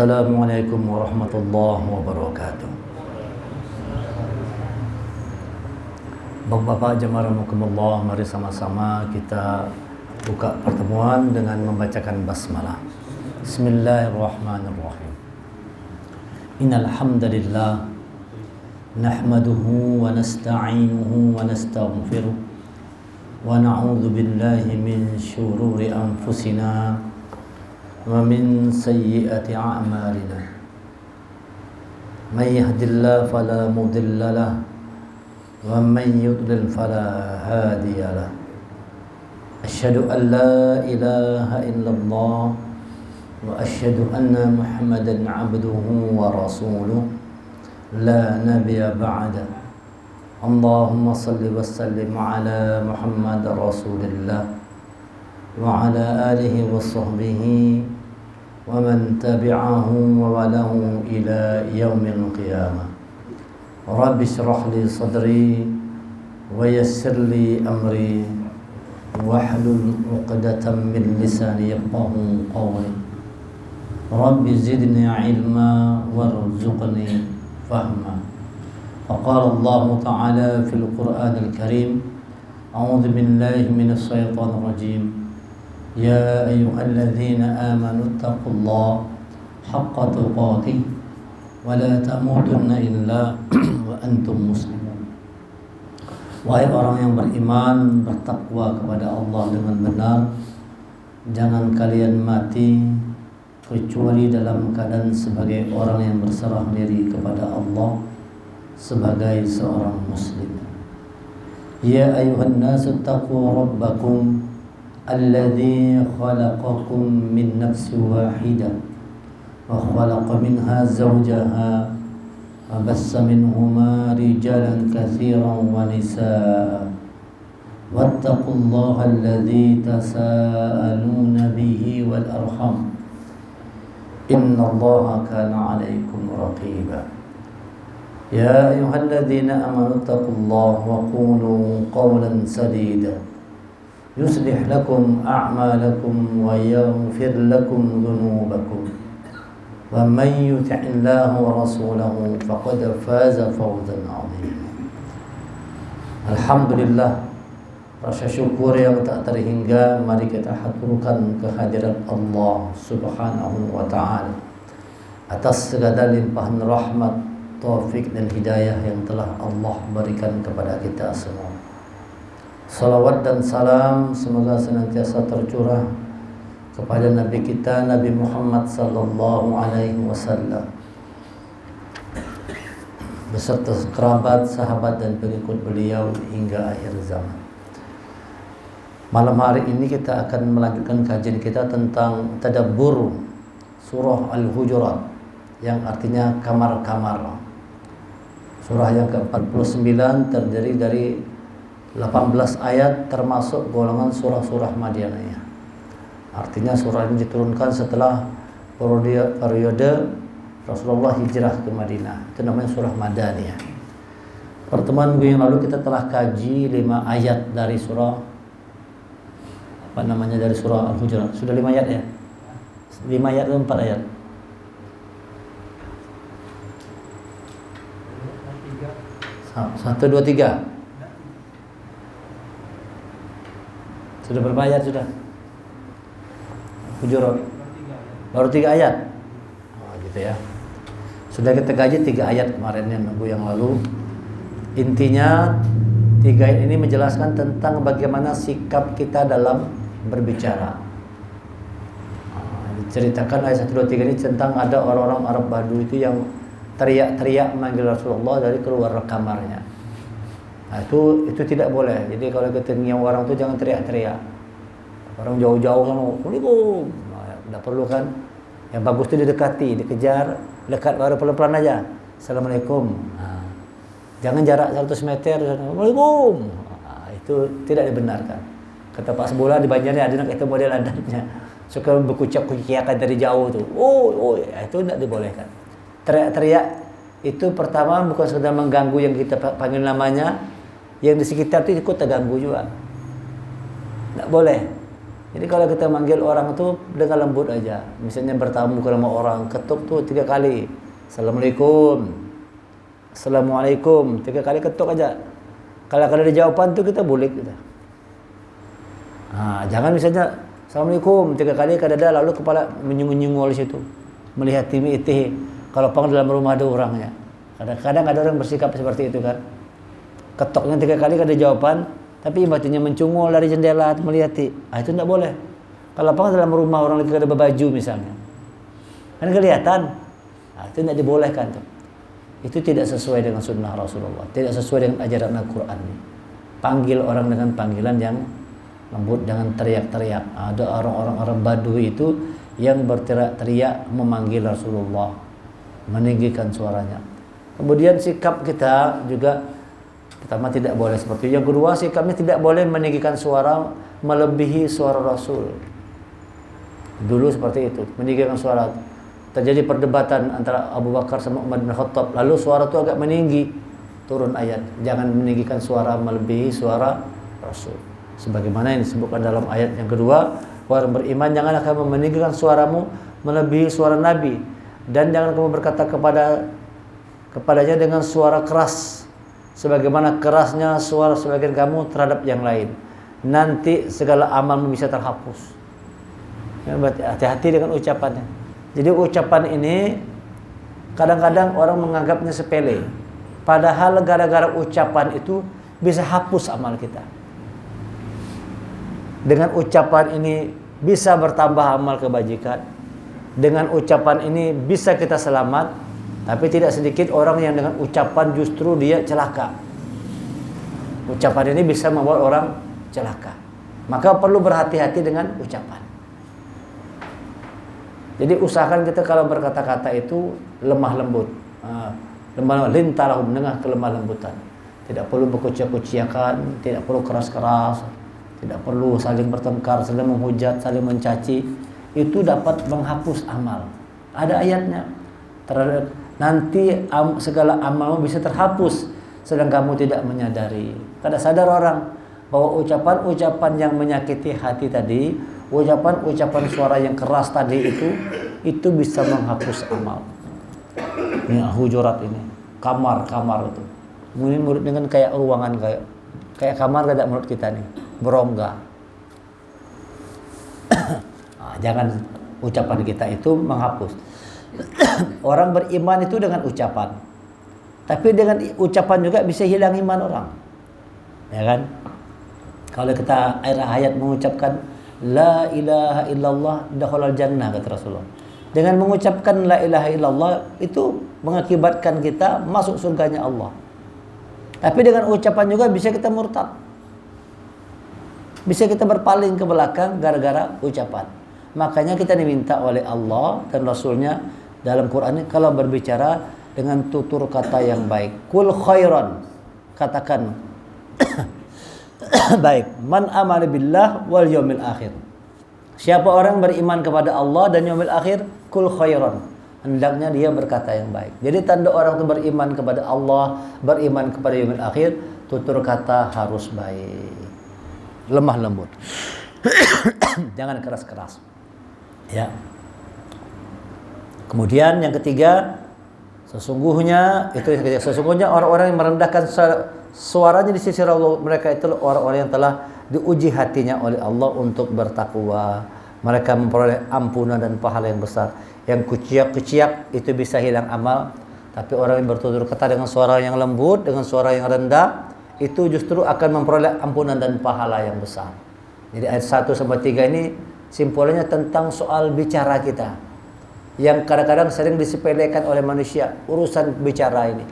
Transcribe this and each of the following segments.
Assalamualaikum warahmatullahi wabarakatuh. Bapak-bapak jemaah rahimakumullah, mari sama-sama kita buka pertemuan dengan membacakan basmalah. Bismillahirrahmanirrahim. Innal hamdalillah nahmaduhu wa nasta'inuhu wa nastaghfiruh wa na'udzu billahi min syururi anfusina wa min sayyiati a'malina. May yahdihillahu fala mudilla lahu wa man yudlil fala hadiya lahu. Asyhadu an la ilaha illallah wa asyhadu anna Muhammadan 'abduhu wa rasuluh la nabiyya ba'da. Allahumma salli wa sallim ala Muhammad rasulillah wa ala alihi wa sahbihi wa man tabi'ahum wa walahu ila yaumil qiyamah. Rabbi shrah li sadri wa yassir li amri wahlul 'uqdatam min lisani yafqahu qawli. Rabbi zidni ilma warzuqni fahma. Faqala Allah Ta'ala fil Qur'anil Karim, a'udzu billahi minasy syaithanir rajim. Ya ayyuhalladzina amanu taqullaha haqqa tuqatih wa la tamutunna illa wa antum muslimun. Wahai orang yang beriman, bertakwa kepada Allah dengan benar, jangan kalian mati kecuali dalam keadaan sebagai orang yang berserah diri kepada Allah sebagai seorang muslim. Ya ayyuhan nasu taqu rabbakum alladzi khalaqakum min nafsin wahidah wa khalaqa minha zawjaha wa bassa minhuma rijalan katsiran wa nisaa wattaqullaha alladzi tasaaluna bihi wal arham innallaha kana 'alaikum raqiba. Ya ayyuhalladzina amanu taqullaha wa qulu qawlan sadida yuslih lakum a'malakum wa yaghfir lakum dhunubakum wa man yuti'illaha wa rasulahu faqad faza fawzan 'azima. Alhamdulillah, rasa syukur yang tak terhingga mari kita haturkan kehadirat Allah Subhanahu wa taala atas segala limpahan rahmat, taufik dan hidayah yang telah Allah berikan kepada kita semua. Salawat dan salam semoga senantiasa tercurah kepada Nabi kita Nabi Muhammad sallallahu alaihi wasallam beserta kerabat, sahabat dan pengikut beliau hingga akhir zaman. Malam hari ini kita akan melanjutkan kajian kita tentang tadabbur surah Al-Hujurat yang artinya kamar-kamar. Surah yang ke-49 terdiri dari 18 ayat termasuk golongan surah-surah Madaniyah. Artinya surah ini diturunkan setelah periode Rasulullah hijrah ke Madinah. Itu namanya surah Madaniyah. Pertemuan minggu yang lalu kita telah kaji 5 ayat dari surah dari surah Al-Hujurat. Sudah 5 ayat ya? 5 ayat atau 4 ayat? 1, 2, 3. Sudah berapa ayat sudah? Hujurat. Baru 3 ayat. Oh, gitu ya. Sudah kita kaji 3 ayat kemarin minggu yang lalu. Intinya 3 ayat ini menjelaskan tentang bagaimana sikap kita dalam berbicara. Diceritakan ayat 1, 2, 3 ini tentang ada orang-orang Arab Badu itu yang teriak-teriak manggil Rasulullah dari keluar kamarnya. Nah, itu tidak boleh. Jadi kalau ketemu orang itu jangan teriak-teriak. Orang jauh-jauh sana, "Assalamualaikum." Nah, tidak perlu kan. Yang bagus itu didekati, dikejar, dekat baru pelan-pelan aja. "Assalamualaikum." Nah, jangan jarak 100 meter, "Assalamualaikum." Nah, itu tidak dibenarkan. Kata Pak Sebola di Banjarnya ada itu model adatnya. Suka berkucak-kuciakan dari jauh tuh. Oh, itu tidak dibolehkan. Teriak-teriak itu pertama bukan sekedar mengganggu yang kita panggil namanya, yang di sekitar itu ikut terganggu juga. Tidak boleh. Jadi kalau kita manggil orang itu dengan lembut aja. Misalnya bertamu ke rumah orang, ketuk tuh 3 kali. Assalamualaikum. Assalamualaikum. 3 kali ketuk aja. Kalau ada jawaban tuh kita bulik gitu. Nah, jangan misalnya Assalamualaikum 3 kali kadada lalu kepala menyungul-nyungul situ. Melihat timi itih. Kalau pang dalam rumah ada orangnya. Kadang-kadang ada orang bersikap seperti itu kan. Ketoknya 3 kali kada jawaban, tapi batunya mencungul dari jendela melihati. Itu tidak boleh. Kalau apa dalam rumah orang lagi ada berbaju misalnya, kan kelihatan. Itu tidak dibolehkan tuh. Itu tidak sesuai dengan sunnah Rasulullah, tidak sesuai dengan ajaran Al-Quran. Panggil orang dengan panggilan yang lembut, jangan teriak-teriak. Ada orang-orang Arab Badui itu yang berteriak-teriak memanggil Rasulullah, meninggikan suaranya. Kemudian sikap kita juga pertama tidak boleh seperti itu. Yang kedua, sikapnya tidak boleh meninggikan suara melebihi suara Rasul. Dulu seperti itu, meninggikan suara. Terjadi perdebatan antara Abu Bakar sama Umar bin Khattab. Lalu suara itu agak meninggi, turun ayat, jangan meninggikan suara melebihi suara Rasul. Sebagaimana yang disebutkan dalam ayat yang kedua, orang beriman jangan kamu meninggikan suaramu melebihi suara Nabi, dan jangan kamu berkata kepadanya dengan suara keras sebagaimana kerasnya suara sebagian kamu terhadap yang lain. Nanti segala amalmu bisa terhapus. Ya, hati-hati dengan ucapannya. Jadi ucapan ini kadang-kadang orang menganggapnya sepele. Padahal gara-gara ucapan itu bisa hapus amal kita. Dengan ucapan ini bisa bertambah amal kebajikan. Dengan ucapan ini bisa kita selamat. Tapi tidak sedikit orang yang dengan ucapan justru dia celaka. Ucapan ini bisa membuat orang celaka. Maka perlu berhati-hati dengan ucapan. Jadi usahakan kita kalau berkata-kata itu lemah lembut. Lemah lintalahum, dengan kelemah lembutan. Tidak perlu berkuciak-kuciakan, tidak perlu keras-keras, tidak perlu saling bertengkar, saling menghujat, saling mencaci. Itu dapat menghapus amal. Ada ayatnya. Nanti segala amalmu bisa terhapus sedang kamu tidak menyadari. Kada sadar orang bahwa ucapan-ucapan yang menyakiti hati tadi, ucapan-ucapan suara yang keras tadi itu bisa menghapus amal. Ini Hujurat ini, kamar itu. Mungkin murid dengan kayak ruangan kayak kamar kada menurut kita nih, berongga. Jangan ucapan kita itu menghapus. Orang beriman itu dengan ucapan, tapi dengan ucapan juga bisa hilang iman orang, ya kan? Kalau kita ayat mengucapkan la ilaha illallah dakhalal jannah, kata Rasulullah. Dengan mengucapkan la ilaha illallah itu mengakibatkan kita masuk surganya Allah. Tapi dengan ucapan juga bisa kita murtad, bisa kita berpaling ke belakang gara-gara ucapan. Makanya kita diminta oleh Allah dan Rasulnya dalam Quran ini kalau berbicara dengan tutur kata yang baik. Kul khairan, katakan baik. Man amana billah wal yaumil akhir. Siapa orang beriman kepada Allah dan yaumil akhir, kul khairan, hendaknya dia berkata yang baik. Jadi tanda orang itu beriman kepada Allah, beriman kepada yaumil akhir, tutur kata harus baik, lemah lembut. Jangan keras-keras. Ya. Kemudian yang ketiga, sesungguhnya orang-orang yang merendahkan suaranya di sisi Allah, mereka itu orang-orang yang telah diuji hatinya oleh Allah untuk bertakwa. Mereka memperoleh ampunan dan pahala yang besar. Yang kuciak-kuciak itu bisa hilang amal, tapi orang yang bertutur kata dengan suara yang lembut, dengan suara yang rendah, itu justru akan memperoleh ampunan dan pahala yang besar. Jadi ayat 1 sampai 3 ini simpulannya tentang soal bicara kita, yang kadang-kadang sering disepelekan oleh manusia. Urusan bicara ini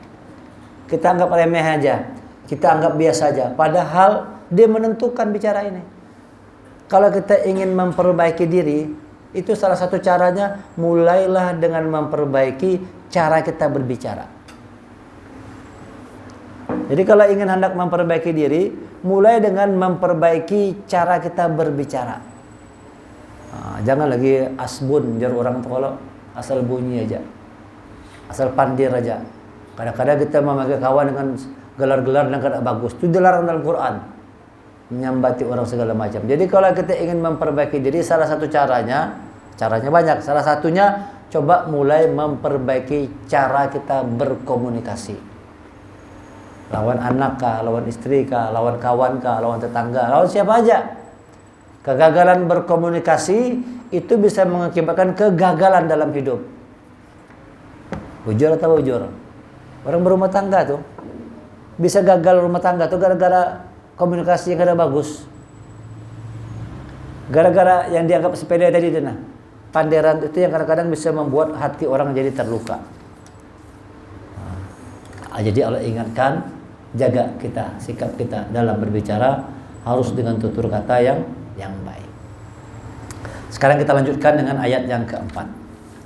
kita anggap remeh aja, kita anggap biasa aja, padahal dia menentukan bicara ini. Kalau kita ingin memperbaiki diri, itu salah satu caranya, mulailah dengan memperbaiki cara kita berbicara. Jadi kalau ingin hendak memperbaiki diri, mulai dengan memperbaiki cara kita berbicara. Jangan lagi asbun, jar orang itu kalau asal bunyi aja, asal pandir aja. Kadang-kadang kita memakai kawan dengan gelar-gelar yang tidak bagus. Itu dilarang dalam Quran. menyambati orang segala macam. Jadi kalau kita ingin memperbaiki diri, salah satu caranya banyak. Salah satunya coba mulai memperbaiki cara kita berkomunikasi. Lawan anak kah, lawan istri kah, lawan kawan kah, lawan tetangga, lawan siapa aja. Kegagalan berkomunikasi itu bisa mengakibatkan kegagalan dalam hidup. Bujur atau bujur? Orang berumah tangga tuh bisa gagal rumah tangga tuh gara-gara komunikasi yang kada bagus. Gara-gara yang dianggap sepele tadi itu, nah. Panderan itu yang kadang-kadang bisa membuat hati orang jadi terluka. Jadi Allah ingatkan, jaga kita, sikap kita dalam berbicara harus dengan tutur kata yang baik. Sekarang kita lanjutkan dengan ayat yang keempat.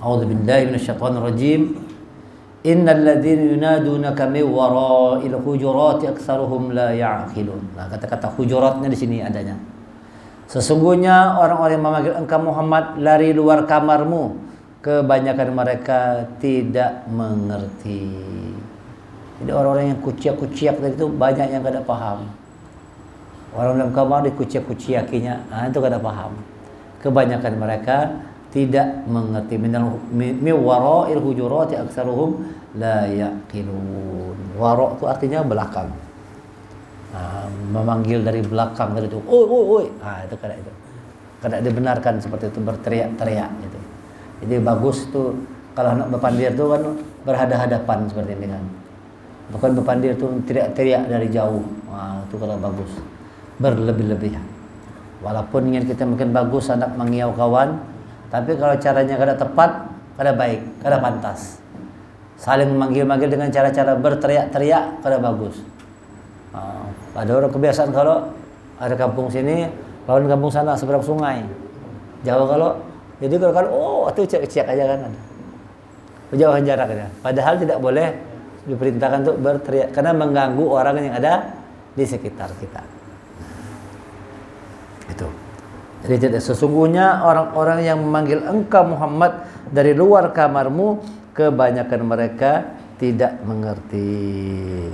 A'udzubillahi minasyaitonirrajim. Innal ladzina yunadunaka min wara'il hujurati aktsaruhum la ya'qilun. Nah, kata-kata hujuratnya di sini adanya. Sesungguhnya orang-orang yang memanggil engkau Muhammad dari luar kamarmu, kebanyakan mereka tidak mengerti. Jadi orang-orang yang kuciak-kuciak tadi itu banyak yang kada paham. Orang dalam kamar dikuciak-kuciakinya, itu kada paham. Kebanyakan mereka tidak mengerti. Min wara'il hujurati aktsaruhum la yaqilun. Wara' itu artinya belakang. Memanggil dari belakang dari itu. Oi. Itu kada itu. Kada dibenarkan seperti itu, berteriak-teriak gitu. Jadi bagus tuh kalau anak berpandir tuh kan berhadapan seperti ini kan. Bukan berpandir tuh teriak-teriak dari jauh. Itu kada bagus. Berlebih-lebihan. Walaupun ingin kita mungkin bagus anak mengiau kawan, tapi kalau caranya kada tepat, kada baik, kada pantas. Saling memanggil-manggil dengan cara-cara berteriak-teriak kada bagus. Ada orang kebiasaan kalau ada kampung sini lawan kampung sana seberang sungai. Jauh kalau jadi kalau itu cek-cek aja kan. Jauhan jaraknya. Padahal tidak boleh diperintahkan untuk berteriak karena mengganggu orang yang ada di sekitar kita. Itu. Jadi sesungguhnya orang-orang yang memanggil engkau Muhammad dari luar kamarmu, kebanyakan mereka tidak mengerti.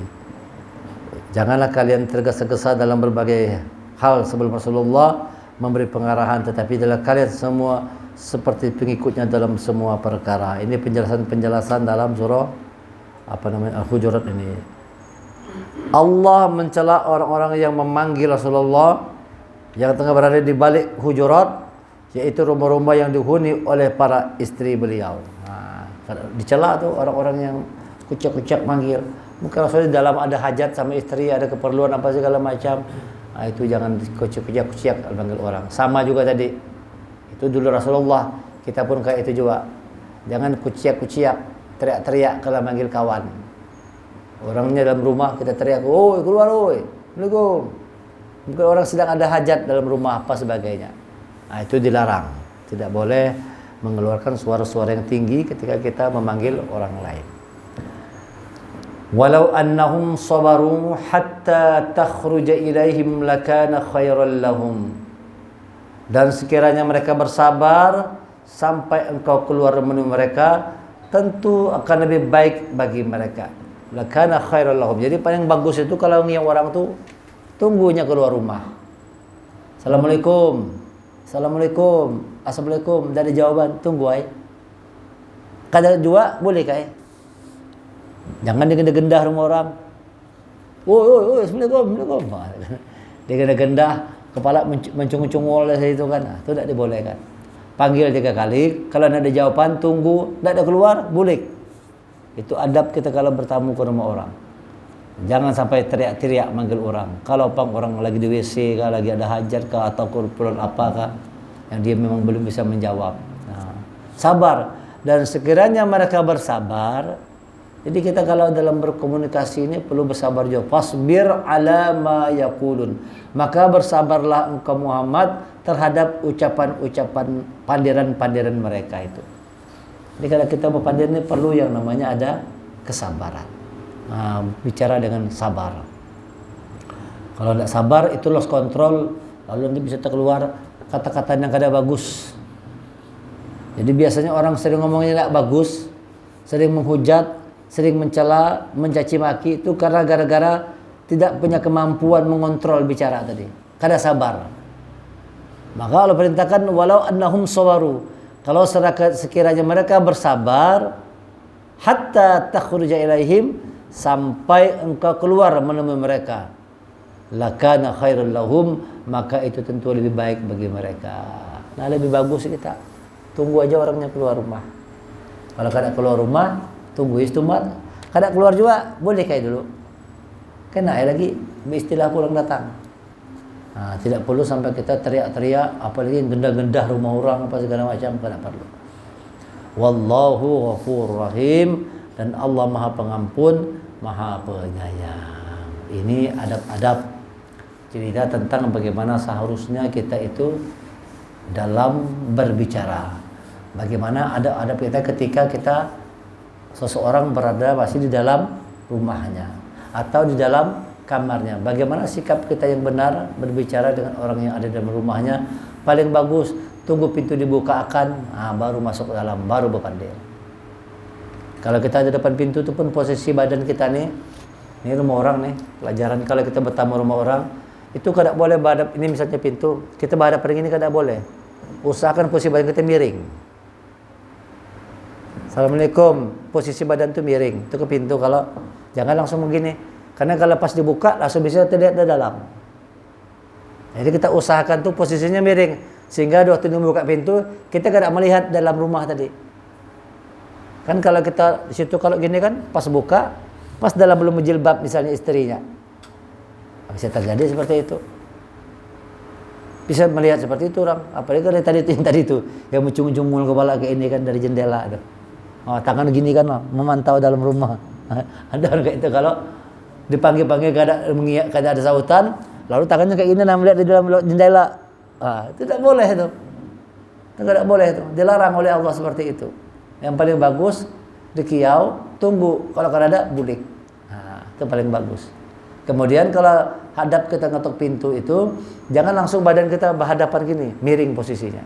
Janganlah kalian tergesa-gesa dalam berbagai hal sebelum Rasulullah memberi pengarahan, tetapi adalah kalian semua seperti pengikutnya dalam semua perkara. Ini penjelasan dalam surah Al-Hujurat ini. Allah mencela orang-orang yang memanggil Rasulullah yang tengah berada di balik hujurat, yaitu rumah-rumah yang dihuni oleh para istri beliau. Dicela tuh orang-orang yang kucak-kucak manggil. Mungkin Rasulullah dalam ada hajat sama istri, ada keperluan apa segala macam. Itu jangan kucak-kucak manggil orang. Sama juga tadi. Itu dulu Rasulullah, kita pun kayak itu juga. Jangan kuciak-kuciak, teriak-teriak kalau manggil kawan. Orangnya dalam rumah kita teriak, "Oi, keluar oi. Assalamualaikum." Mungkin orang sedang ada hajat dalam rumah apa sebagainya. Itu dilarang. Tidak boleh mengeluarkan suara-suara yang tinggi ketika kita memanggil orang lain. Walau annahum sabaru hatta takhruja ilaihim lakana khairan lahum. Dan sekiranya mereka bersabar sampai engkau keluar menemui mereka, tentu akan lebih baik bagi mereka. Lakana khairan lahum. Jadi paling bagus itu kalau ngiang orang tuh tunggunya keluar rumah. Assalamualaikum. Assalamualaikum. Assalamualaikum. Dari jawaban tunggu ay. Kada jua boleh kai. Jangan digendah-gendah rumah orang. Woi, Assalamualaikum. Digendah-gendah, kepala mencung-cungol dari itu kan. Itu tidak dibolehkan. Panggil 3 kali, kalau tidak ada jawaban tunggu, tidak ada keluar, bulik. Itu adab kita kalau bertamu ke rumah orang. Jangan sampai teriak-teriak manggil orang. Kalau orang lagi di WC kah, lagi ada hajat kah, atau keperluan apa kah, yang dia memang belum bisa menjawab. Sabar. Dan sekiranya mereka bersabar, jadi kita kalau dalam berkomunikasi ini perlu bersabar juga. Fasbir ala ma yaqulun. Maka bersabarlah engkau Muhammad terhadap ucapan-ucapan pandiran-pandiran mereka itu. Jadi kalau kita berpandir ini perlu yang namanya ada kesabaran. Bicara dengan sabar. Kalau tidak sabar itu lost control, lalu nanti bisa terkeluar kata-kata yang kada bagus. Jadi biasanya orang sering ngomongnya tidak bagus, sering menghujat, sering mencela, mencaci maki itu karena gara-gara tidak punya kemampuan mengontrol bicara tadi. kada sabar. Maka Allah perintahkan walau annahum sawaru, kalau sekiranya mereka bersabar, hatta takhruja ilaihim, sampai engkau keluar menemui mereka, lakana khairul lahum, maka itu tentu lebih baik bagi mereka. Nah, lebih bagus kita tunggu aja orangnya keluar rumah. Kalau kada keluar rumah, tunggu istimewa. Kada keluar juga boleh kayak dulu. Kena lagi istilah pulang datang. Nah, tidak perlu sampai kita teriak-teriak, apalagi gendah-gendah rumah orang apa segala macam, kada perlu. Wallahu ghafurur rahim, dan Allah Maha Pengampun, Maha Penyayang. Ini adab-adab cerita tentang bagaimana seharusnya kita itu dalam berbicara. Bagaimana adab-adab kita ketika kita seseorang berada masih di dalam rumahnya atau di dalam kamarnya. Bagaimana sikap kita yang benar berbicara dengan orang yang ada dalam rumahnya. Paling bagus tunggu pintu dibukakan, baru masuk ke dalam, baru berpandil. Kalau kita di depan pintu itu pun posisi badan kita nih, ini rumah orang nih, pelajaran kalau kita bertamu rumah orang, itu kada boleh berhadap, ini misalnya pintu, kita berhadap pada ini kada boleh. Usahakan posisi badan kita miring. Assalamualaikum, posisi badan itu miring, itu ke pintu, kalau jangan langsung begini. Karena kalau pas dibuka langsung bisa terlihat di dalam. Jadi kita usahakan tuh posisinya miring, sehingga waktu membuka pintu kita tidak melihat dalam rumah tadi. Kan kalau kita di situ kalau gini kan pas buka, pas dalam belum menjilbab misalnya istrinya, bisa terjadi seperti itu. Bisa melihat seperti itu orang. Apalagi dari tadi itu yang mencungul kepala ke ini kan dari jendela ada. Tangan gini kan memantau dalam rumah. Ada orang kayak itu kalau dipanggil-panggil kada ada sautan, lalu tangannya kayak gini melihat di dalam jendela. Itu tidak boleh itu. Itu tidak boleh itu. Dilarang oleh Allah seperti itu. Yang paling bagus dikiau, tunggu kalau kada ada bulik. Itu paling bagus. Kemudian kalau hadap kita ngetok pintu itu, jangan langsung badan kita berhadapan gini, miring posisinya.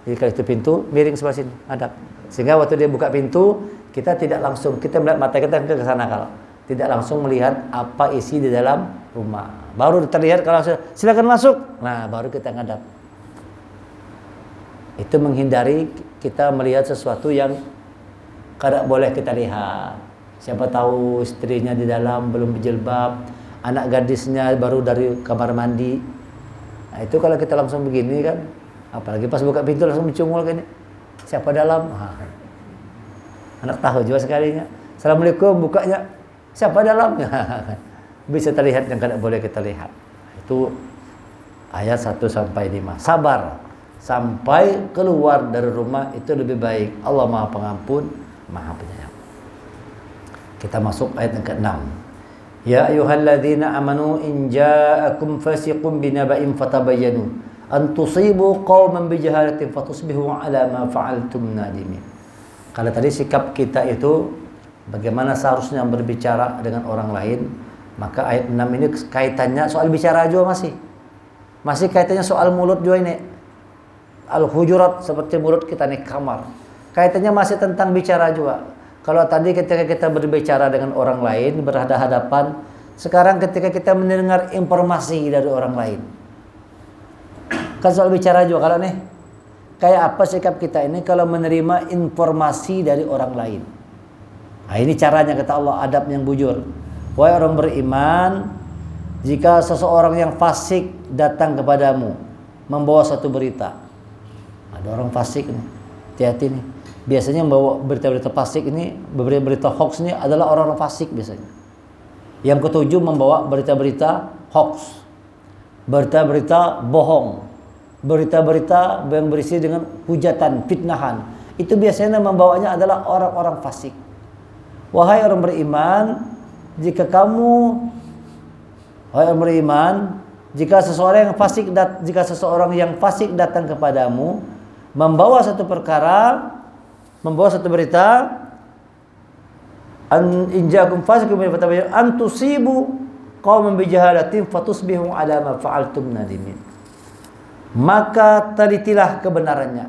Jadi kalau itu pintu, miring sebelah sini, hadap. Sehingga waktu dia buka pintu, kita tidak langsung, kita melihat mata kita ke sana kalau. Tidak langsung melihat apa isi di dalam rumah. Baru terlihat kalau silakan masuk. Nah, baru kita ngadap. Itu menghindari kita melihat sesuatu yang kada boleh kita lihat. Siapa tahu istrinya di dalam belum berjilbab, anak gadisnya baru dari kamar mandi. Nah, itu kalau kita langsung begini kan, apalagi pas buka pintu langsung mencungul gini. Siapa dalam? Anak tahu juga sekalinya. Assalamualaikum, bukanya. Siapa dalamnya? Bisa terlihat yang tidak boleh kita lihat. Itu ayat 1 sampai 5. Sabar sampai keluar dari rumah itu lebih baik. Allah Maha Pengampun, Maha Penyayang. Kita masuk ayat yang ke-6. Ya ayyuhalladzina amanu in ja'akum fasiqun binaba'in fatabayyanu an tusibu qauman bijahalatin fatusbihu 'ala ma fa'altum nadimin. Kalau tadi sikap kita itu bagaimana seharusnya berbicara dengan orang lain, maka ayat 6 ini kaitannya soal bicara juga masih kaitannya soal mulut juga ini. Al-Hujurat seperti mulut kita nih kamar. Kaitannya masih tentang bicara juga. Kalau tadi ketika kita berbicara dengan orang lain berhadapan, sekarang ketika kita mendengar informasi dari orang lain. Kan soal bicara juga kalau nih kayak apa sikap kita ini kalau menerima informasi dari orang lain. Nah, ini caranya kata Allah, adab yang bujur. Wahai orang beriman, jika seseorang yang fasik datang kepadamu membawa satu berita. Ada orang fasik nih, hati-hati nih. Biasanya membawa berita-berita fasik ini, berita hoax ini adalah orang-orang fasik biasanya. Yang ketujuh membawa berita-berita hoax, berita-berita bohong, berita-berita yang berisi dengan hujatan, fitnahan. Itu biasanya membawanya adalah orang-orang fasik. Wahai orang beriman, jika seseorang yang fasik datang kepadamu membawa satu perkara, membawa satu berita, an injakum fasiqun fatabayyanu an tusibu qauman bijahalatin fatusbihu 'ala ma fa'altum nadimin. Maka telitilah kebenarannya.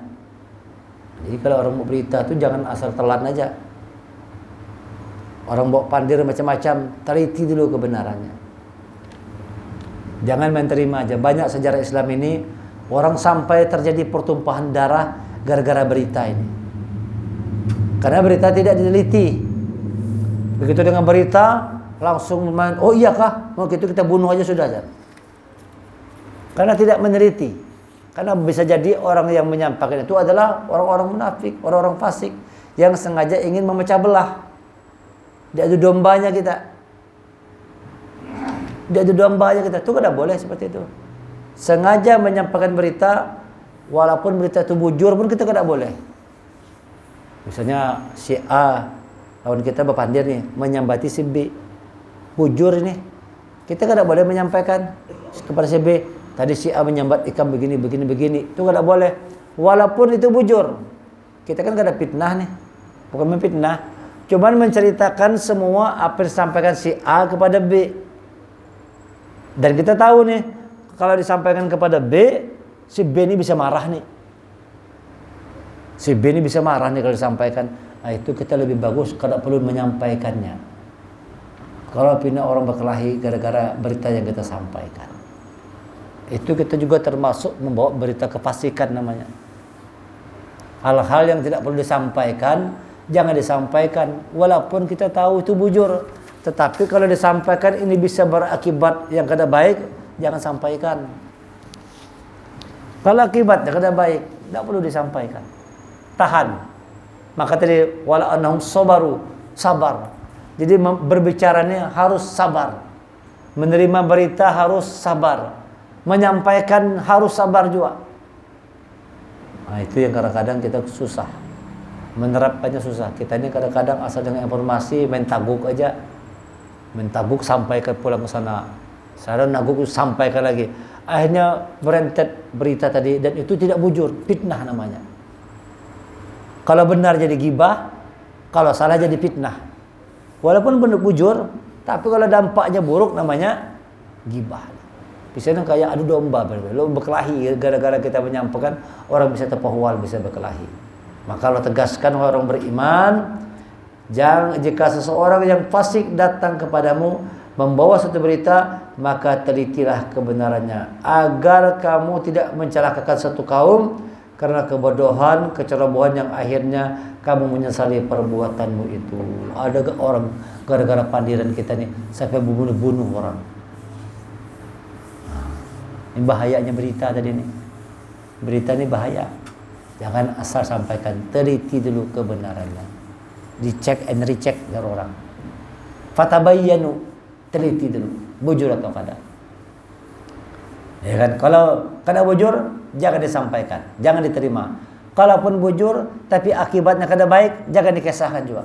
Jadi kalau orang mau berita itu jangan asal telan aja. Orang bawa pandir macam-macam, teliti dulu kebenarannya. Jangan main terima aja. Banyak sejarah Islam ini orang sampai terjadi pertumpahan darah gara-gara berita ini. Karena berita tidak diteliti. Begitu dengan berita langsung main, oh iya kah? Mau gitu kita bunuh aja sudah aja. Karena tidak meneliti. Karena bisa jadi orang yang menyampaikan itu adalah orang-orang munafik, orang-orang fasik yang sengaja ingin memecah belah. Diadu dombanya kita. Diadu dombanya kita. Itu tidak boleh seperti itu. Sengaja menyampaikan berita, walaupun berita itu bujur pun kita tidak boleh. Misalnya si A, lawan kita berpandir nih, menyambati si B. Bujur ini. Kita tidak boleh menyampaikan kepada si B, tadi si A menyambat ikan begini. Itu tidak boleh. Walaupun itu bujur. Kita kan tidak ada fitnah nih. Bukan memfitnah. Cuman menceritakan semua apa yang disampaikan si A kepada B. Dan kita tahu nih, kalau disampaikan kepada B, si B ini bisa marah nih. Si B ini bisa marah nih kalau disampaikan. Nah, itu kita lebih bagus kalau perlu menyampaikannya. Kalau pindah orang berkelahi gara-gara berita yang kita sampaikan. Itu kita juga termasuk membawa berita kefasikan namanya. Hal-hal yang tidak perlu disampaikan, jangan disampaikan. Walaupun kita tahu itu bujur. Tetapi kalau disampaikan ini bisa berakibat yang kada baik, jangan sampaikan. Kalau akibatnya kada baik, tidak perlu disampaikan. Tahan. Maka tadi wala annahum sabaru, sabar. Jadi berbicaranya harus sabar. Menerima berita harus sabar. Menyampaikan harus sabar juga. Nah, itu yang kadang-kadang kita susah. Menerapkannya susah. Kita ini kadang-kadang asal dengan informasi main taguk aja. Main taguk sampaikan pulang ke sana. Saya naguk sampaikan lagi. Akhirnya berentet berita tadi dan itu tidak bujur, fitnah namanya. Kalau benar jadi gibah, kalau salah jadi fitnah. Walaupun benar bujur, tapi kalau dampaknya buruk namanya gibah. Misalnya kayak adu domba, lo berkelahi gara-gara kita menyampaikan, orang bisa terpahwal, bisa berkelahi. Maka kalau tegaskan orang beriman, jika seseorang yang fasik datang kepadamu membawa satu berita, maka telitilah kebenarannya agar kamu tidak mencelakakan satu kaum karena kebodohan, kecerobohan yang akhirnya kamu menyesali perbuatanmu itu. Ada orang gara-gara pandiran kita nih sampai bunuh orang. Nah, ini bahayanya berita tadi nih. Berita ini bahaya. Jangan asal sampaikan, teliti dulu kebenarannya. Dicek and recheck dari orang. Fatabayyanu, teliti dulu, bujur atau kada. Ya kan, kalau kada bujur jangan disampaikan, jangan diterima. Kalaupun bujur tapi akibatnya kada baik, jangan dikisahkan juga.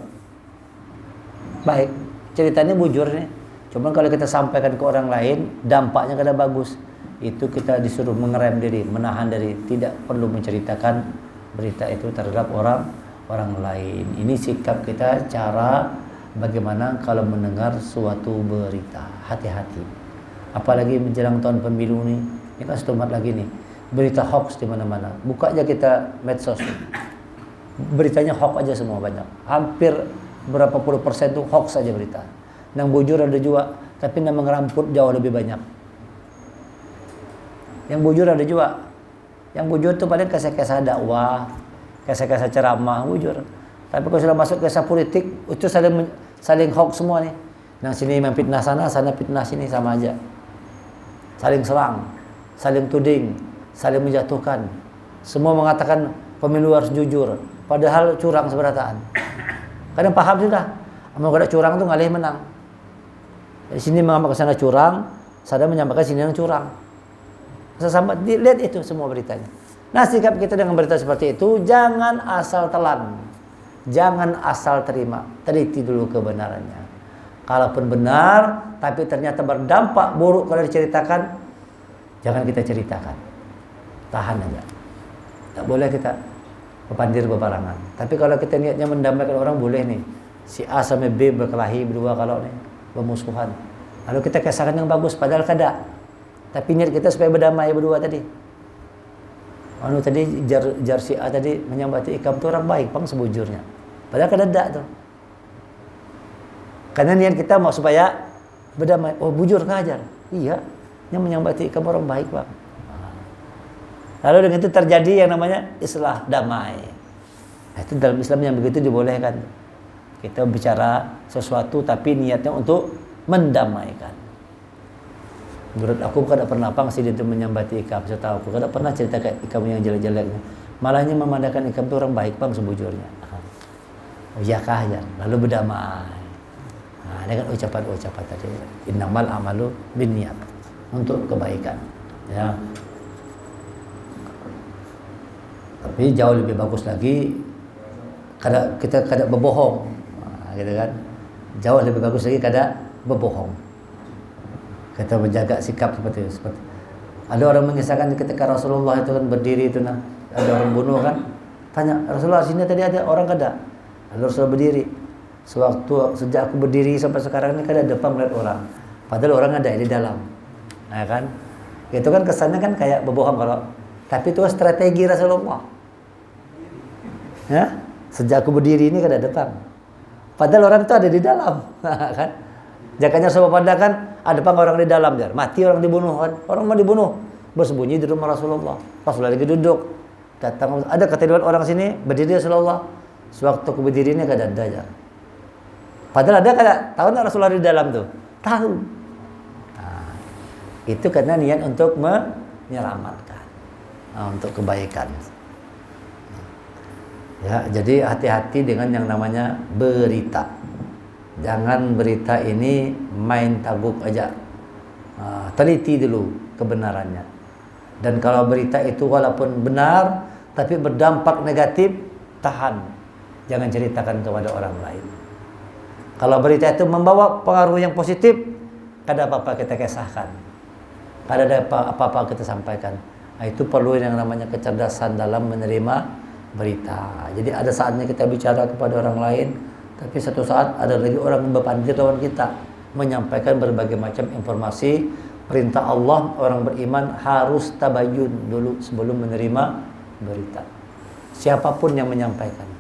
Baik, ceritanya bujur nih. Cuman kalau kita sampaikan ke orang lain, dampaknya kada bagus. Itu kita disuruh mengerem diri, menahan diri, tidak perlu menceritakan berita itu terhadap orang lain. Ini sikap kita, cara bagaimana kalau mendengar suatu berita. Hati-hati. Apalagi menjelang tahun pemilu nih. Ini kan setomat lagi nih. Berita hoax di mana-mana. Buka aja kita medsos. Beritanya hoax aja semua banyak. Hampir berapa puluh persen tuh hoax aja berita. Yang bujur ada juga, tapi yang mengeramput jauh lebih banyak. Yang bujur ada juga. Yang bujur tuh paling kisah-kisah dakwah, kisah-kisah ceramah, bujur. Tapi kalau sudah masuk kisah politik, itu saling hoax semua nih. Yang sini memfitnah sana fitnah sini, sama aja. Saling serang, saling tuding, saling menjatuhkan. Semua mengatakan pemilu harus jujur, padahal curang seberataan. Kadang paham sudah, mau kada curang tuh ngalih menang. Di sini mengamak ke sana curang, sana menyampaikan sini yang curang. Sesama lihat itu semua beritanya. Nah, sikap kita dengan berita seperti itu jangan asal telan. Jangan asal terima, teliti dulu kebenarannya. Kalaupun benar, tapi ternyata berdampak buruk kalau diceritakan, jangan kita ceritakan. Tahan aja. Tak boleh kita berpandir bebarangan. Tapi kalau kita niatnya mendamaikan orang, boleh nih. Si A sama B berkelahi berdua kalau nih, bermusuhan. Lalu kita kisahkan yang bagus, padahal kada. Tapi niat kita supaya berdamai berdua tadi. Tadi jar si A tadi menyambati ikam itu orang baik, bang sebujurnya. Padahal kada ada tuh. Karena niat kita mau supaya berdamai. Oh, bujur ngajar. Iya. Yang menyambati ikam orang baik, Pak. Lalu dengan itu terjadi yang namanya islah damai. Nah, itu dalam Islam yang begitu dibolehkan. Kita bicara sesuatu tapi niatnya untuk mendamaikan. Menurut aku kada pernah apa ngasih dia menyambati ikam. Saya tahu aku kada pernah cerita kayak ikam yang jelek-jeleknya. Malahnya memandangkan ikam itu orang baik, Bang, sebujurnya. Oh iya kah ya? Lalu berdamai. Nah, dengan ucapan-ucapan tadi. Innamal amalu binniyat. Untuk kebaikan. Ya. Tapi jauh lebih bagus lagi kita kada berbohong. Nah, gitu kan. Jauh lebih bagus lagi kada berbohong. Kita menjaga sikap seperti itu. Ada orang mengisahkan ketika Rasulullah itu kan berdiri itu nah, ada orang bunuh kan. Tanya, Rasulullah sini tadi ada orang kada? Lalu Rasulullah berdiri. Sejak aku berdiri sampai sekarang ini kada depan melihat orang. Padahal orang ada di dalam. Nah kan. Itu kan kesannya kan kayak berbohong kalau tapi itu strategi Rasulullah. Ya, sejak aku berdiri ini kada depan. Padahal orang itu ada di dalam, kan? Jakanya Rasulullah pandangkan ada depan orang di dalam, jar. Mati orang dibunuh kan? Orang mau dibunuh, bersembunyi di rumah Rasulullah. Rasulullah lagi duduk. Datang ada ketiduran orang sini berdiri Rasulullah. Sewaktu aku berdiri ini kada ada, jar. Padahal ada kada tahu enggak Rasulullah di dalam tuh? Tahu. Nah, itu karena niat untuk menyelamatkan. Nah, untuk kebaikan. Ya, jadi hati-hati dengan yang namanya berita. Jangan berita ini main tabuk aja. Teliti dulu kebenarannya. Dan kalau berita itu walaupun benar tapi berdampak negatif, tahan. Jangan ceritakan kepada orang lain. Kalau berita itu membawa pengaruh yang positif, kada apa-apa kita kisahkan. Kada ada apa-apa kita sampaikan. Nah, itu perlu yang namanya kecerdasan dalam menerima berita. Jadi ada saatnya kita bicara kepada orang lain, tapi satu saat ada lagi orang yang berpandir lawan kita, menyampaikan berbagai macam informasi. Perintah Allah orang beriman harus tabayun dulu sebelum menerima berita. Siapapun yang menyampaikan,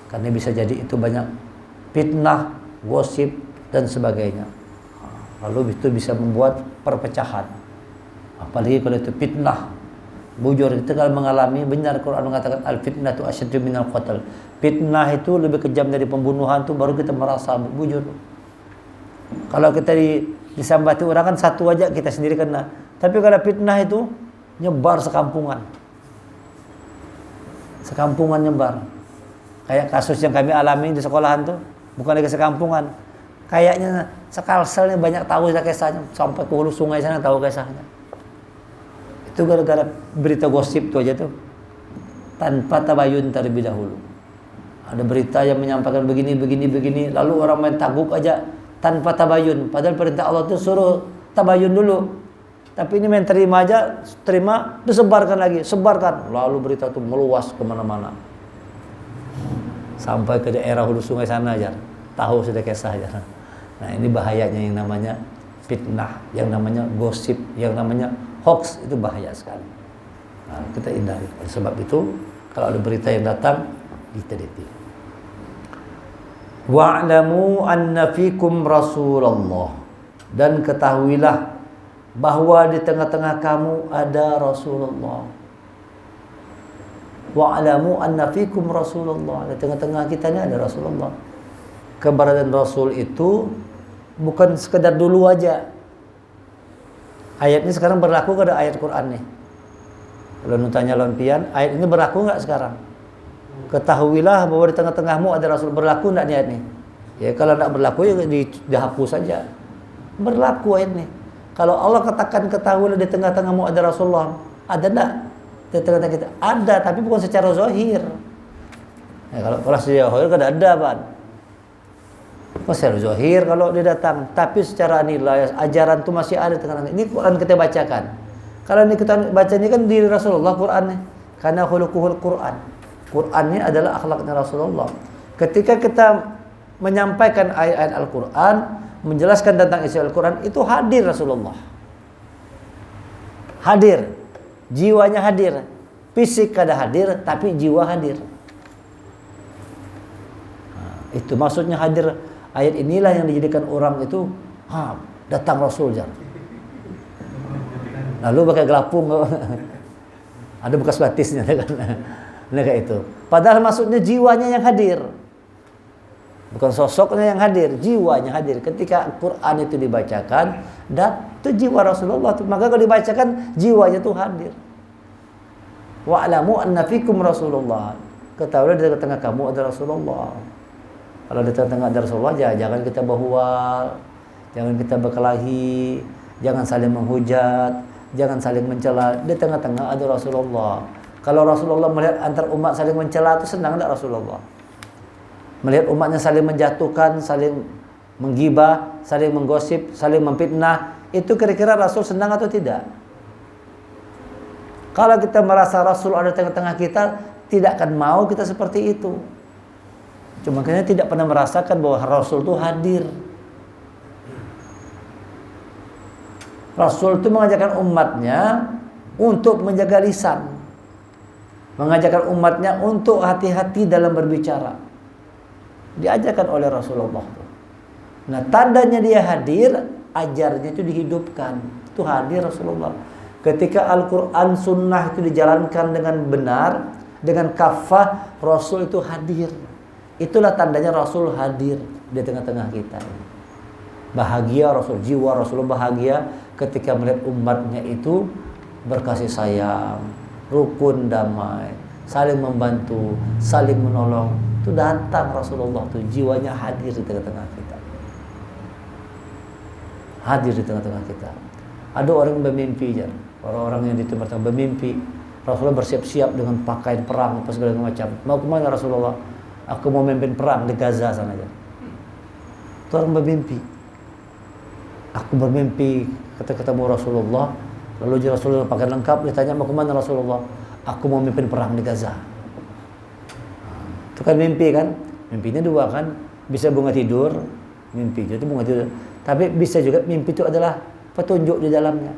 karena bisa jadi itu banyak fitnah, gosip dan sebagainya. Lalu itu bisa membuat perpecahan. Apalagi kalau itu fitnah. Bujur kita kalau mengalami, benar Quran mengatakan al-fitnatu asyaddu minal qatl. Fitnah itu lebih kejam dari pembunuhan tuh, baru kita merasa bujur. Kalau kita disambati orang kan satu aja kita sendiri kena. Tapi kalau fitnah itu nyebar sekampungan. Sekampungan nyebar. Kayak kasus yang kami alami di sekolahan tuh, bukan lagi sekampungan. Kayaknya sekalselnya banyak tahu kisahnya, sampai ke hulu sungai sana tahu kisahnya. Itu gara-gara berita gosip itu aja tuh, tanpa tabayun terlebih dahulu. Ada berita yang menyampaikan begini, lalu orang main tabuk aja tanpa tabayun. Padahal perintah Allah itu suruh tabayun dulu. Tapi ini main terima aja, terima, disebarkan lagi, sebarkan. Lalu berita itu meluas kemana-mana. Sampai ke daerah hulu sungai sana aja, tahu sudah kisah aja. Nah ini bahayanya yang namanya fitnah, yang namanya gosip, yang namanya hoax, itu bahaya sekali. Nah, kita hindari. Oleh sebab itu, kalau ada berita yang datang, diteliti. Wa'lamu anna fikum Rasulullah, dan ketahuilah bahwa di tengah-tengah kamu ada Rasulullah. Wa'lamu anna fikum Rasulullah, di tengah-tengah kita ini ada Rasulullah. Keberadaan Rasul itu bukan sekedar dulu aja. Ayat ini sekarang berlaku ke ayat Quran nih. Kalau tanya lampian, ayat ini berlaku nggak sekarang? Ketahuilah bahwa di tengah-tengahmu ada Rasul. Berlaku nggak nih ayat ini? Ya kalau nggak berlaku ya dihapus saja. Berlaku ayat ini. Kalau Allah katakan ketahuilah di tengah-tengahmu ada Rasulullah, ada nggak di tengah-tengah kita? Ada, tapi bukan secara zahir. Ya, kalau secara zahir kan ada, Pak. Secara zahir kalau dia datang, tapi secara nilai ajaran itu masih ada tengah-tengah. Ini Quran kita bacakan. Kalau ini kita baca ini kan diri Rasulullah Qurannya, karena khuluquhul Quran. Qurannya adalah akhlaknya Rasulullah. Ketika kita menyampaikan ayat-ayat Al-Quran, menjelaskan tentang isi Al-Quran, itu hadir Rasulullah. Hadir, jiwanya hadir. Fisik kada hadir, tapi jiwa hadir. Nah, itu maksudnya hadir. Ayat inilah yang dijadikan orang itu, datang Rasul jangan. Lalu pakai gelapung. Ada bekas batisnya kan. Nah kayak itu. Padahal maksudnya jiwanya yang hadir. Bukan sosoknya yang hadir, jiwanya hadir. Ketika Quran itu dibacakan, itu jiwa Rasulullah itu. Maka kalau dibacakan, jiwanya itu hadir. Wa'lamu anna fikum Rasulullah. Ketahuilah di tengah-tengah kamu ada Rasulullah. Kalau di tengah-tengah ada Rasulullah, jangan kita berhual, jangan kita berkelahi, jangan saling menghujat, jangan saling mencela. Di tengah-tengah ada Rasulullah. Kalau Rasulullah melihat antar umat saling mencela, itu senang tak Rasulullah? Melihat umatnya saling menjatuhkan, saling menggibah, saling menggosip, saling memfitnah, itu kira-kira Rasul senang atau tidak? Kalau kita merasa Rasul ada di tengah-tengah kita, tidak akan mau kita seperti itu. Cuma kita tidak pernah merasakan bahwa Rasul itu hadir. Rasul itu mengajarkan umatnya untuk menjaga lisan, mengajarkan umatnya untuk hati-hati dalam berbicara. Diajarkan oleh Rasulullah. Nah, tandanya dia hadir, ajarnya itu dihidupkan. Itu hadir Rasulullah. Ketika Al-Quran Sunnah itu dijalankan dengan benar, dengan kafah, Rasul itu hadir. Itulah tandanya Rasul hadir di tengah-tengah kita. Bahagia Rasul, jiwa Rasulullah bahagia ketika melihat umatnya itu berkasih sayang, rukun damai, saling membantu, saling menolong. Itu datang Rasulullah tuh, jiwanya hadir di tengah-tengah kita. Hadir di tengah-tengah kita. Ada orang yang bermimpi, orang-orang yang di tempat bermimpi. Rasulullah bersiap-siap dengan pakaian perang apa segala macam. Mau kemana Rasulullah? Aku mau memimpin perang di Gaza sana aja. Itu orang bermimpi. Aku bermimpi ketemu Rasulullah. Lalu Rasulullah pakaian lengkap, ditanya mau kemana Rasulullah? Aku mau memimpin perang di Gaza. Itu kan mimpi kan? Mimpinya dua kan? Bisa bunga tidur, mimpi itu bunga tidur. Tapi bisa juga mimpi itu adalah petunjuk di dalamnya.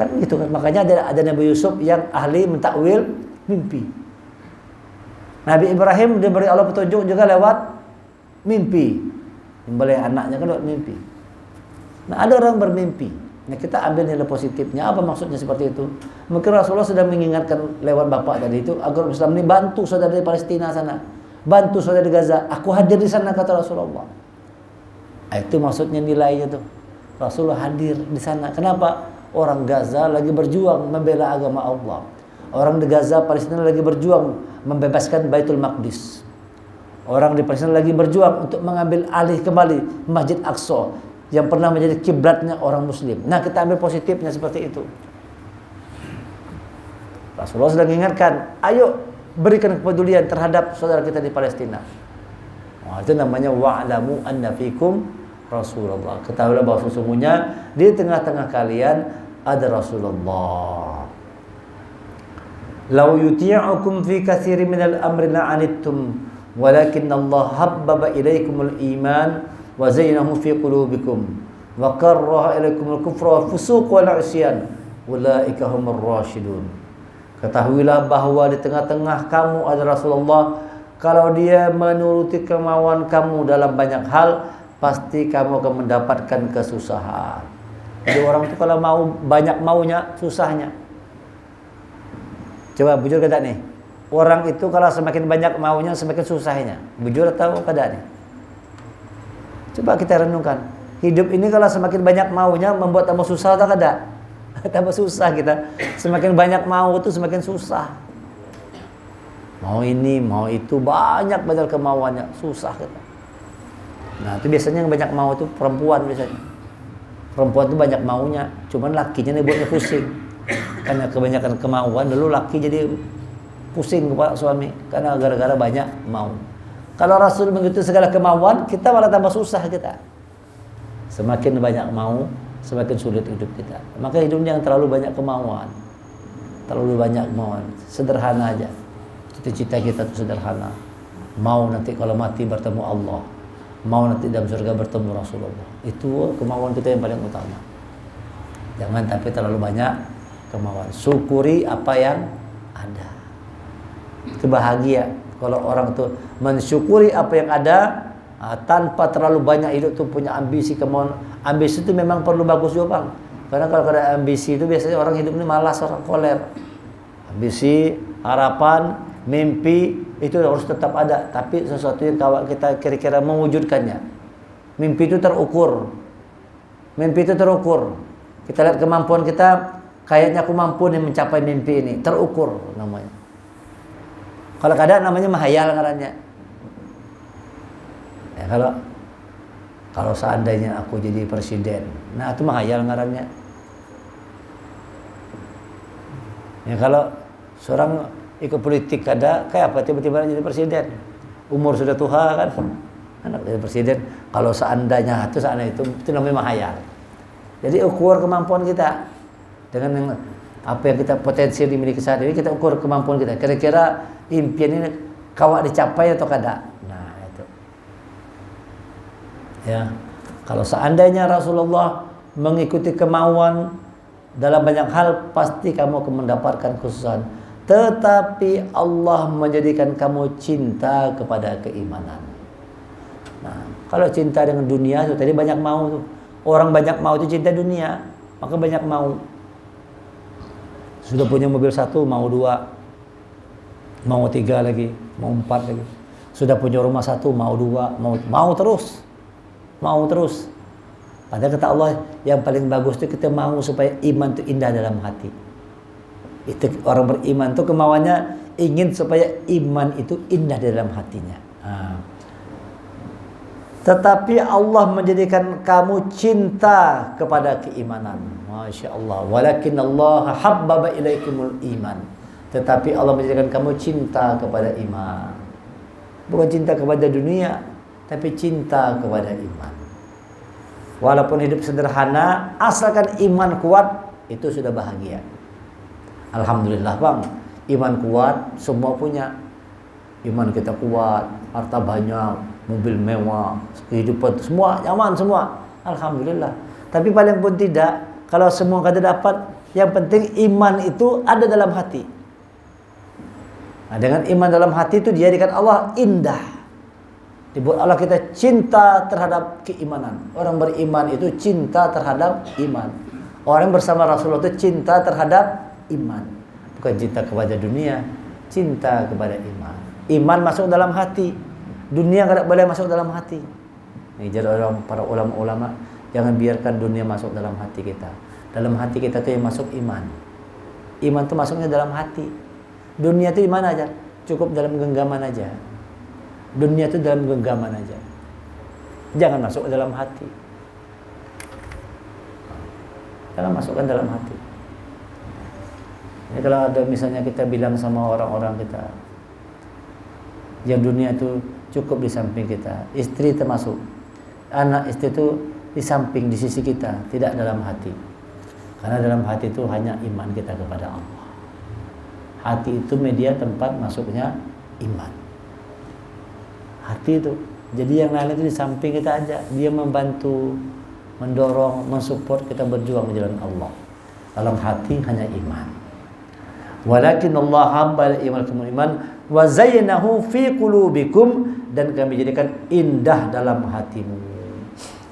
Kan gitu kan? Makanya ada Nabi Yusuf yang ahli mentakwil mimpi. Nabi Ibrahim diberi Allah petunjuk juga lewat mimpi. Oleh anaknya kan lewat mimpi. Nah, ada orang bermimpi. Nah, kita ambil nilai positifnya. Apa maksudnya seperti itu? Mungkin Rasulullah sudah mengingatkan lewat bapak tadi itu agar Islam ini bantu saudara di Palestina sana, bantu saudara di Gaza. Aku hadir di sana kata Rasulullah. Itu maksudnya nilainya tuh. Rasulullah hadir di sana. Kenapa? Orang Gaza lagi berjuang membela agama Allah. Orang di Gaza Palestina lagi berjuang membebaskan Baitul Maqdis. Orang di Palestina lagi berjuang untuk mengambil alih kembali Masjid Aqsa yang pernah menjadi kiblatnya orang Muslim. Nah, kita ambil positifnya seperti itu. Rasulullah sudah mengingatkan, ayo berikan kepedulian terhadap saudara kita di Palestina. Itu namanya wa'lamu anna fikum Rasulullah. Ketahuilah bahwa sesungguhnya di tengah-tengah kalian ada Rasulullah. Lau yuti'ukum fi katsirin minal amri la'anittum walakin Allah habbaba ilaikumul iman wa zayyanahu fi qulubikum wa karraha ilaikumul kufra wal fusuq wal 'isyan ulaika humur rasyidun. Ketahuilah bahwa di tengah-tengah kamu ada Rasulullah. Kalau dia menuruti kemauan kamu dalam banyak hal, pasti kamu akan mendapatkan kesusahan. Jadi orang itu kalau mau banyak maunya, susahnya. Coba bujur kata nih. Orang itu kalau semakin banyak maunya, semakin susahnya. Bujur atau kada nih? Coba kita renungkan. Hidup ini kalau semakin banyak maunya membuat tambah susah atau kada? Tambah susah kita. Semakin banyak mau itu semakin susah. Mau ini, mau itu, banyak kemauannya, susah kita. Nah, itu biasanya yang banyak mau itu perempuan biasanya. Perempuan itu banyak maunya, cuman lakinya nih buatnya pusing. Karena kebanyakan kemauan, lalu laki jadi pusing kepala suami karena gara-gara banyak mau. Kalau Rasul mengikuti segala kemauan, kita malah tambah susah kita. Semakin banyak mau, semakin sulit hidup kita. Maka hidupnya yang terlalu banyak kemauan. Terlalu banyak kemauan. Sederhana aja. Cita-cita kita itu sederhana. Mau nanti kalau mati bertemu Allah. Mau nanti dalam surga bertemu Rasulullah. Itu kemauan kita yang paling utama. Jangan tapi terlalu banyak kemauan. Syukuri apa yang ada. Itu bahagia. Kalau orang tuh mensyukuri apa yang ada, Tanpa terlalu banyak hidup tuh punya ambisi, kemauan. Ambisi itu memang perlu, bagus juga bang. Karena kalau ada ambisi itu biasanya orang hidup ini malas, orang koler. Ambisi, harapan, mimpi itu harus tetap ada. Tapi sesuatu yang kita kira-kira mewujudkannya. Mimpi itu terukur. Mimpi itu terukur. Kita lihat kemampuan kita, kayaknya aku mampu nih mencapai mimpi ini. Terukur namanya. Kalau kadang namanya mahayal ngarannya. Ya, kalau seandainya aku jadi presiden, nah itu mahayal ngarannya. Ya kalau seorang ikut politik ada kayak apa tiba-tiba jadi presiden, umur sudah tua kan, anak jadi presiden. Kalau seandainya itu namanya mahayal. Jadi ukur kemampuan kita dengan yang, apa yang kita potensi dimiliki saat ini, kita ukur kemampuan kita. Kira-kira impian ini kawak dicapai atau kada? Ya, kalau seandainya Rasulullah mengikuti kemauan dalam banyak hal, pasti kamu akan mendapatkan kesusahan. Tetapi Allah menjadikan kamu cinta kepada keimanan. Nah, kalau cinta dengan dunia itu tadi banyak mau tuh. Orang banyak mau itu cinta dunia, maka banyak mau. Sudah punya mobil 1, mau 2, mau 3 lagi, mau 4 lagi. Sudah punya rumah 1, mau 2, mau terus. Mau terus. Padahal kata Allah, yang paling bagus itu kita mau supaya iman itu indah dalam hati. Itu orang beriman itu kemauannya ingin supaya iman itu indah dalam hatinya. Tetapi Allah menjadikan kamu cinta kepada keimanan. Masya Allah. Walakin Allah habbaba ilaikumul iman. Tetapi Allah menjadikan kamu cinta kepada iman. Bukan cinta kepada dunia, tapi cinta kepada iman. Walaupun hidup sederhana, asalkan iman kuat, itu sudah bahagia. Alhamdulillah bang, iman kuat semua punya. Iman kita kuat, harta banyak, mobil mewah, kehidupan semua nyaman semua. Alhamdulillah. Tapi paling pun tidak, kalau semua kada dapat, yang penting iman itu ada dalam hati. Nah, dengan iman dalam hati itu dijadikan Allah indah. Dibuat Allah kita cinta terhadap keimanan. Orang beriman itu cinta terhadap iman. Orang bersama Rasulullah itu cinta terhadap iman. Bukan cinta kepada dunia, cinta kepada iman. Iman masuk dalam hati. Dunia tidak boleh masuk dalam hati. Ini jadi para ulama-ulama, jangan biarkan dunia masuk dalam hati kita. Dalam hati kita itu yang masuk iman. Iman itu masuknya dalam hati. Dunia itu di mana aja? Cukup dalam genggaman aja. Dunia itu dalam genggaman aja. Jangan masuk ke dalam hati. Jangan masukkan dalam hati. Ini kalau ada misalnya kita bilang sama orang-orang kita, yang dunia itu cukup di samping kita, istri termasuk, anak istri itu di samping, di sisi kita, tidak dalam hati. Karena dalam hati itu hanya iman kita kepada Allah. Hati itu media tempat masuknya iman. Hati itu. Jadi yang lain itu di samping kita aja. Dia membantu, mendorong, mensupport kita berjuang di jalan Allah. Dalam hati hanya iman. Walakin Allah habbal iman wa zayyanahu fi qulubikum, dan kami jadikan indah dalam hatimu.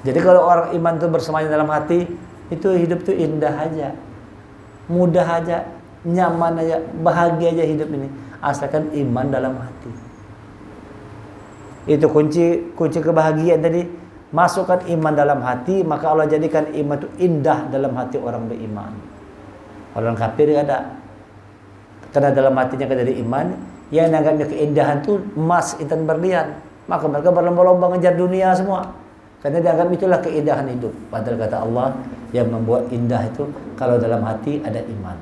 Jadi kalau orang iman itu bersemayam dalam hati, itu hidup itu indah aja. Mudah aja, nyaman aja, bahagia aja hidup ini. Asalkan iman dalam hati. Itu kunci kebahagiaan tadi. Masukkan iman dalam hati, maka Allah jadikan iman itu indah dalam hati orang beriman. Orang kafir ada. Karena dalam hatinya ada iman, yang menganggapnya keindahan itu emas, intan berlian. Maka mereka berlomba-lomba ngejar dunia semua. Karena dianggap itulah keindahan hidup. Padahal kata Allah, yang membuat indah itu kalau dalam hati ada iman.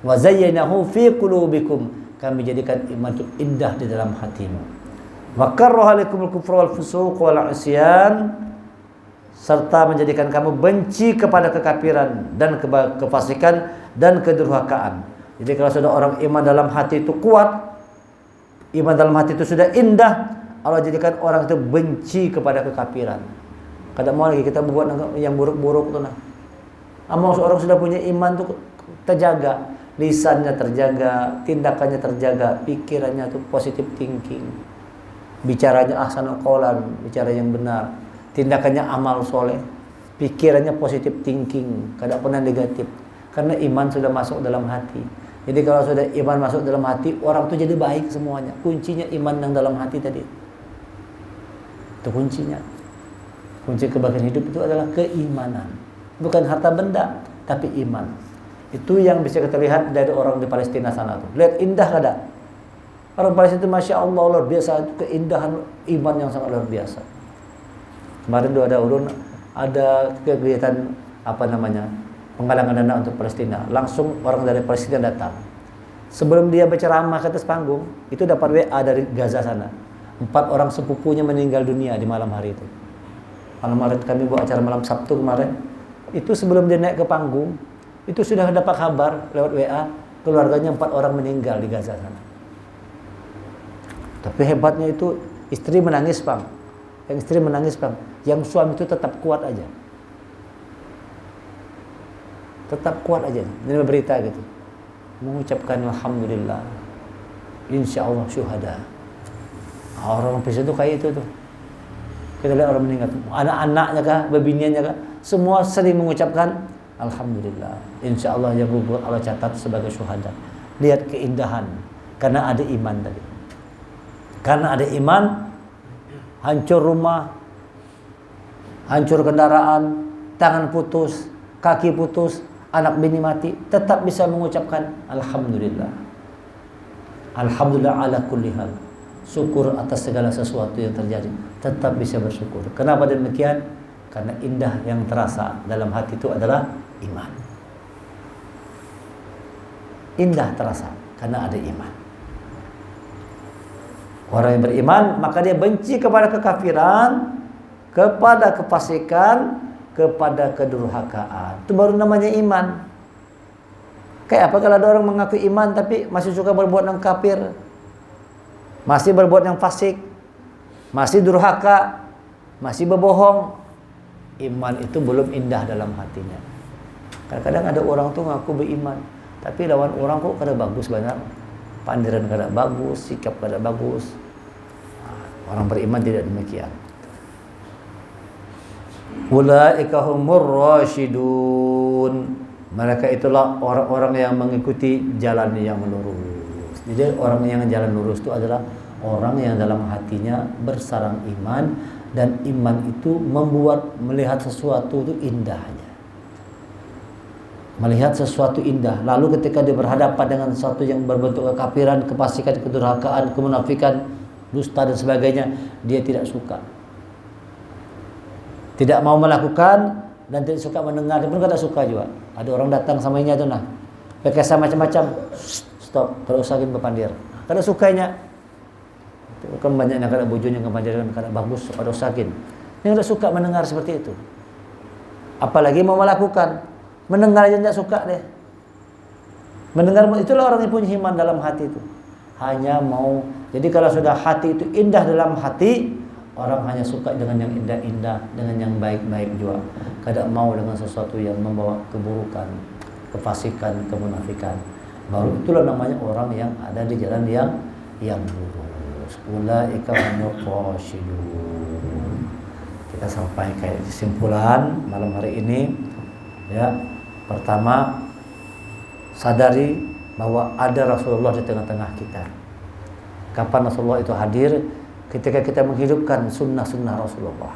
Wa zayyanahu fi qulubikum, kami jadikan iman itu indah di dalam hatimu. Wa karraha lakumul kufra wal fusuq wal 'isyan, serta menjadikan kamu benci kepada kekafiran dan kefasikan dan kedurhakaan. Jadi kalau sudah orang iman dalam hati itu kuat, iman dalam hati itu sudah indah, Allah jadikan orang itu benci kepada kekafiran. Kadang mau lagi kita buat yang buruk-buruk tuh nah. Amal seorang sudah punya iman tuh terjaga, lisannya terjaga, tindakannya terjaga, pikirannya tuh positive thinking. bicaranya ahsanul qaulan, bicara yang benar, tindakannya amal soleh, pikirannya positive thinking, tidak pernah negatif, karena iman sudah masuk dalam hati. Jadi kalau sudah iman masuk dalam hati, orang itu jadi baik semuanya. Kuncinya iman yang dalam hati tadi, itu kuncinya. Kunci kebahagiaan hidup itu adalah keimanan, bukan harta benda, tapi iman. Itu yang bisa kita lihat dari orang di Palestina sana tuh. Lihat indah kada? Orang Palestina itu Masya Allah luar biasa, itu keindahan iman yang sangat luar biasa. Kemarin tuh ada kegiatan penggalangan dana untuk Palestina. Langsung orang dari Palestina datang. Sebelum dia berceramah ke atas panggung, itu dapat WA dari Gaza sana. 4 orang sepupunya meninggal dunia di malam hari itu. Malam hari kami buat acara malam Sabtu kemarin. Itu sebelum dia naik ke panggung, itu sudah dapat kabar lewat WA, keluarganya 4 orang meninggal di Gaza sana. Tapi hebatnya itu istri menangis, Bang. Yang istri menangis, Bang. Yang suami itu tetap kuat aja. Tetap kuat aja. Ini berita gitu. Mengucapkan alhamdulillah. Insya Allah syuhada. Orang Indonesia itu kayak itu tuh. Kita lihat orang meninggal. Anak-anaknya kah, bebiniannya kah, semua sering mengucapkan alhamdulillah. Insya Allah yang gugur Allah catat sebagai syuhada. Lihat keindahan. Karena ada iman tadi. Karena ada iman, hancur rumah, hancur kendaraan, tangan putus, kaki putus, anak bini mati, tetap bisa mengucapkan alhamdulillah. Alhamdulillah ala kulli hal. Syukur atas segala sesuatu yang terjadi, tetap bisa bersyukur. Kenapa demikian? Karena indah yang terasa dalam hati itu adalah iman. Indah terasa karena ada iman. Orang yang beriman, maka dia benci kepada kekafiran, kepada kefasikan, kepada kedurhakaan. Itu baru namanya iman. Kayak apa kalau ada orang mengaku iman tapi masih suka berbuat yang kafir, masih berbuat yang fasik, masih durhaka, masih berbohong. Iman itu belum indah dalam hatinya. Kadang-kadang ada orang tuh ngaku beriman, tapi lawan orang kok kada bagus banget. Pandiran kada bagus, sikap kada bagus. Orang beriman tidak demikian. Ulaika humur rasyidun. Mereka itulah orang-orang yang mengikuti jalan yang lurus. Jadi orang yang jalan lurus itu adalah orang yang dalam hatinya bersarang iman, dan iman itu membuat melihat sesuatu itu indahnya. Melihat sesuatu indah. Lalu ketika dia berhadapan dengan sesuatu yang berbentuk kekafiran, kefasikan, kedurhakaan, kemunafikan, dusta dan sebagainya, dia tidak suka. Tidak mau melakukan dan tidak suka mendengar. Dia pun tidak suka juga. Ada orang datang sama ini tuh nah, pakai macam-macam, stop, kalau usahain berpandir. Kada sukanya. Kan banyaknya kada bujurnya kepandiran kada bagus, kada usahain. Dia tidak suka mendengar seperti itu. Apalagi mau melakukan. Mendengar aja tidak suka deh. Mendengar, itulah orang yang punya iman dalam hati itu. Hanya mau. Jadi kalau sudah hati itu indah dalam hati, orang hanya suka dengan yang indah-indah, dengan yang baik-baik juga. Kada mau dengan sesuatu yang membawa keburukan, kefasikan, kemunafikan. Baru itulah namanya orang yang ada di jalan yang lurus. Ulaika humur rasyidun. Kita sampai kayak kesimpulan malam hari ini. Ya. Pertama, sadari bahwa ada Rasulullah di tengah-tengah kita. Kapan Rasulullah itu hadir? Ketika kita menghidupkan sunnah-sunnah Rasulullah.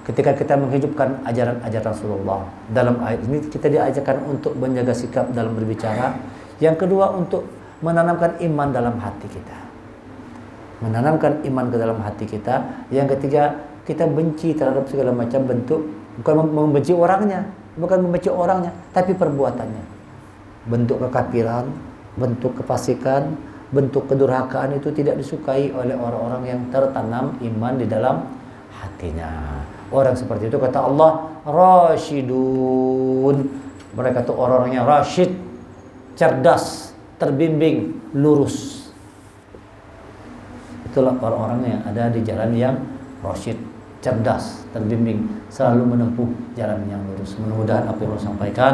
Ketika kita menghidupkan ajaran-ajaran Rasulullah. Dalam ayat ini kita diajarkan untuk menjaga sikap dalam berbicara. Yang kedua, untuk menanamkan iman dalam hati kita. Menanamkan iman ke dalam hati kita. Yang ketiga, kita benci terhadap segala macam bentuk. Bukan membenci orangnya. Bukan membenci orangnya, tapi perbuatannya. Bentuk kekafiran, bentuk kefasikan, bentuk kedurhakaan itu tidak disukai oleh orang-orang yang tertanam iman di dalam hatinya. Orang seperti itu kata Allah, rasyidun. Mereka itu orang-orang yang rasyid, cerdas, terbimbing, lurus. Itulah orang-orang yang ada di jalan yang rasyid, cerdas, terbimbing, selalu menempuh jalan yang lurus. Mudah-mudahan apa yang Allah sampaikan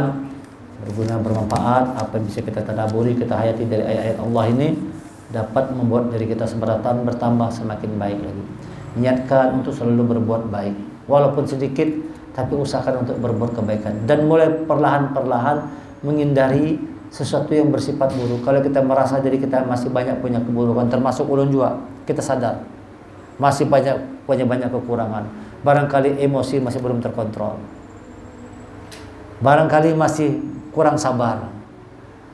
berguna, bermanfaat. Apa yang bisa kita tadaburi, kita hayati dari ayat-ayat Allah ini, dapat membuat diri kita seberatan bertambah semakin baik lagi. Niatkan untuk selalu berbuat baik, walaupun sedikit, tapi usahakan untuk berbuat kebaikan dan mulai perlahan-perlahan menghindari sesuatu yang bersifat buruk. Kalau kita merasa diri kita masih banyak punya keburukan, termasuk ulun juga, kita sadar masih punya banyak kekurangan. Barangkali emosi masih belum terkontrol, barangkali masih kurang sabar,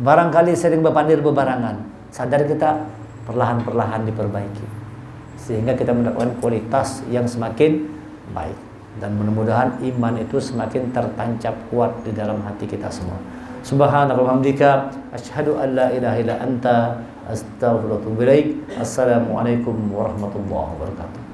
barangkali sering berpandir bebarangan. Sadar kita, perlahan-perlahan diperbaiki sehingga kita mendapatkan kualitas yang semakin baik, dan mudah-mudahan iman itu semakin tertancap kuat di dalam hati kita semua. Subhanallah walhamdulillah, asyhadu an la ilaha illa anta, astaghfiruka wa atubu ilaik. Assalamualaikum warahmatullahi wabarakatuh.